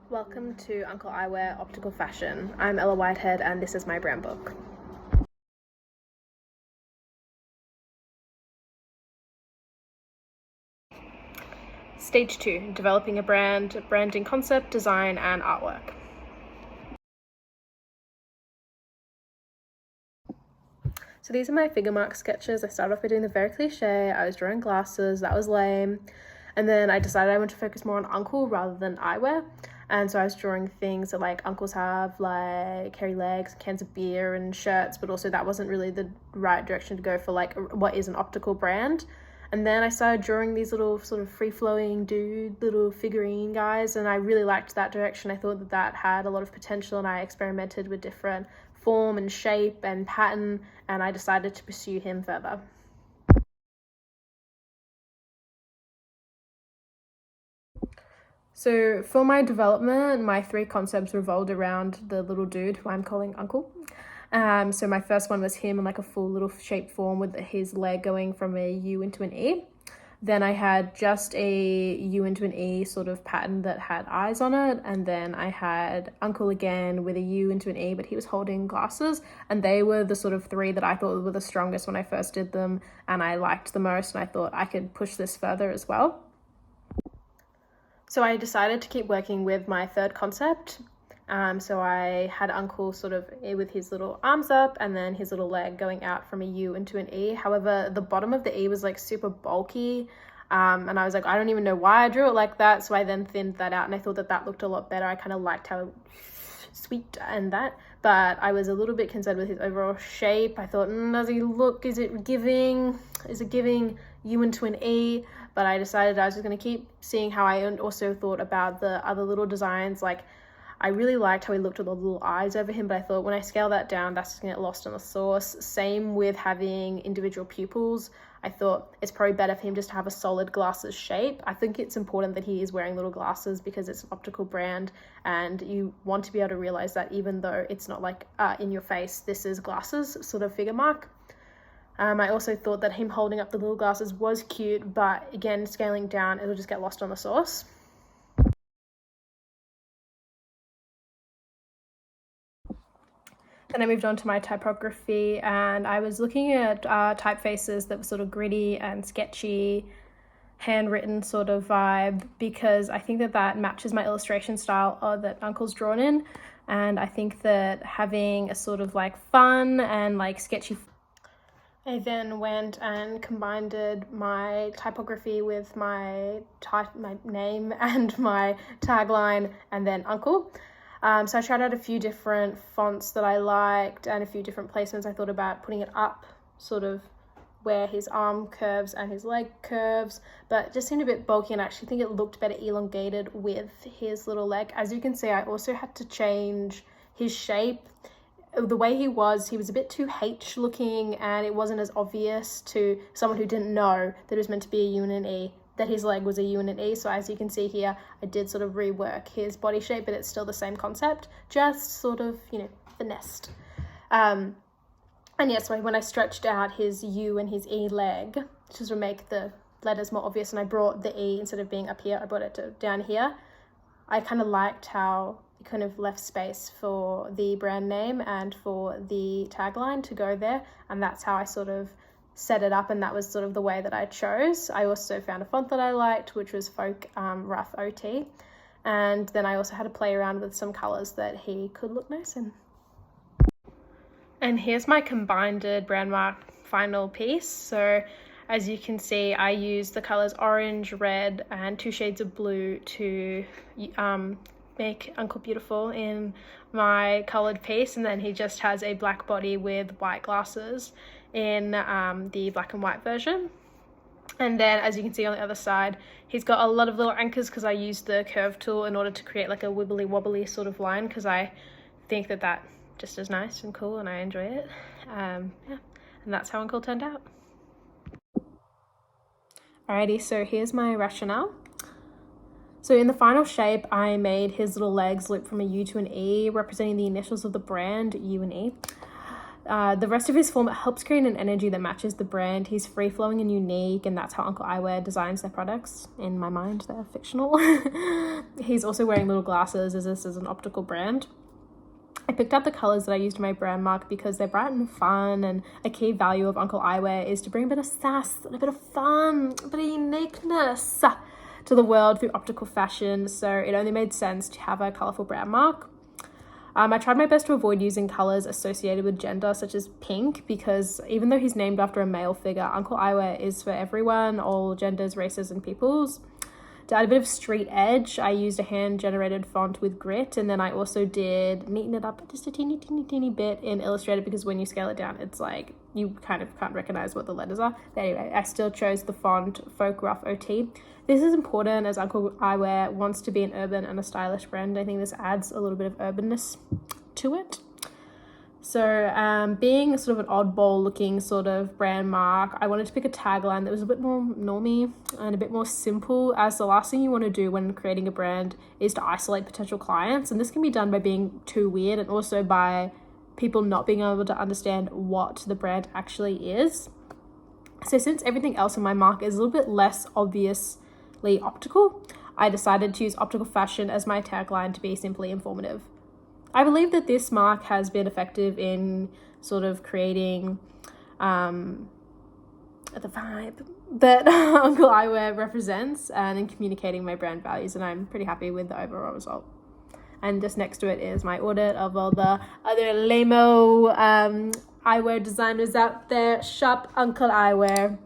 Welcome to Uncle Eyewear Optical Fashion. I'm Ella Whitehead and this is my brand book. Stage 2, developing a brand, branding concept, design and artwork. So these are my figure mark sketches. I started off by doing the very cliche. I was drawing glasses, that was lame. And then I decided I want to focus more on uncle rather than eyewear. And so I was drawing things that like uncles have, like hairy legs, cans of beer and shirts, but also that wasn't really the right direction to go for like what is an optical brand. And then I started drawing these little sort of free-flowing dude, little figurine guys, and I really liked that direction. I thought that that had a lot of potential, and I experimented with different form and shape and pattern, and I decided to pursue him further. So for my development, my 3 concepts revolved around the little dude who I'm calling Uncle. So my first one was him in like a full little shape form with his leg going from a U into an E. Then I had just a U into an E sort of pattern that had eyes on it. And then I had Uncle again with a U into an E, but he was holding glasses. And they were the sort of 3 that I thought were the strongest when I first did them. And I liked the most. And I thought I could push this further as well. So I decided to keep working with my 3rd concept. So I had Uncle sort of with his little arms up and then his little leg going out from a U into an E. However, the bottom of the E was like super bulky. And I was like, I don't even know why I drew it like that. So I then thinned that out and I thought that that looked a lot better. I kind of liked how sweet and that, but I was a little bit concerned with his overall shape. I thought, does he look, is it giving U into an E? But I decided I was just going to keep seeing how I also thought about the other little designs. Like I really liked how he looked with the little eyes over him, but I thought when I scale that down, that's just going to get lost in the sauce. Same with having individual pupils. I thought it's probably better for him just to have a solid glasses shape. I think it's important that he is wearing little glasses because it's an optical brand and you want to be able to realize that even though it's not like in your face, this is glasses sort of figure mark. I also thought that him holding up the little glasses was cute, but again, scaling down, it'll just get lost on the sauce. Then I moved on to my typography and I was looking at typefaces that were sort of gritty and sketchy, handwritten sort of vibe, because I think that that matches my illustration style that Uncle's drawn in. And I think that having a sort of like fun and like sketchy. I then went and combined my typography with my name and my tagline and then Uncle. So I tried out a few different fonts that I liked and a few different placements. I thought about putting it up sort of where his arm curves and his leg curves, but it just seemed a bit bulky and I actually think it looked better elongated with his little leg. As you can see, I also had to change his shape. The way he was a bit too H looking and it wasn't as obvious to someone who didn't know that it was meant to be a U and an E, that his leg was a U and an E. So as you can see here, I did sort of rework his body shape, but it's still the same concept, just sort of, finessed. And yes, so when I stretched out his U and his E leg, just to make the letters more obvious, and I brought the E, instead of being up here, I brought it down here. I kind of liked how kind of left space for the brand name and for the tagline to go there, and that's how I sort of set it up, and that was sort of the way that I chose. I also found a font that I liked, which was Folk Rough OT, and then I also had to play around with some colors that he could look nice in. And here's my combined brand mark final piece. So as you can see, I used the colors orange, red, and 2 shades of blue to make Uncle beautiful in my colored piece, and then he just has a black body with white glasses in the black and white version. And then as you can see on the other side, he's got a lot of little anchors because I used the curve tool in order to create like a wibbly wobbly sort of line, because I think that that just is nice and cool and I enjoy it. Yeah, and that's how Uncle turned out. Alrighty, so here's my rationale. So in the final shape, I made his little legs loop from a U to an E, representing the initials of the brand, U and E. The rest of his form helps create an energy that matches the brand. He's free-flowing and unique, and that's how Uncle Eyewear designs their products. In my mind, they're fictional. He's also wearing little glasses, as this is an optical brand. I picked up the colours that I used in my brand mark because they're bright and fun, and a key value of Uncle Eyewear is to bring a bit of sass and a bit of fun, a bit of uniqueness to the world through optical fashion, so it only made sense to have a colourful brand mark. I tried my best to avoid using colours associated with gender, such as pink, because even though he's named after a male figure, Uncle Eyewear is for everyone, all genders, races, and peoples. To add a bit of street edge, I used a hand-generated font with grit, and then I also did neaten it up just a teeny bit in Illustrator, because when you scale it down, it's like you kind of can't recognize what the letters are. But anyway, I still chose the font Folk Rough OT. This is important as Uncle Eyewear wants to be an urban and a stylish brand. I think this adds a little bit of urbanness to it. So being sort of an oddball looking sort of brand mark, I wanted to pick a tagline that was a bit more normie and a bit more simple, as the last thing you want to do when creating a brand is to isolate potential clients. And this can be done by being too weird, and also by people not being able to understand what the brand actually is. So since everything else in my mark is a little bit less obviously optical, I decided to use optical fashion as my tagline to be simply informative. I believe that this mark has been effective in sort of creating the vibe that Uncle Eyewear represents, and in communicating my brand values, and I'm pretty happy with the overall result. And just next to it is my audit of all the other lame-o eyewear designers out there. Shop Uncle Eyewear.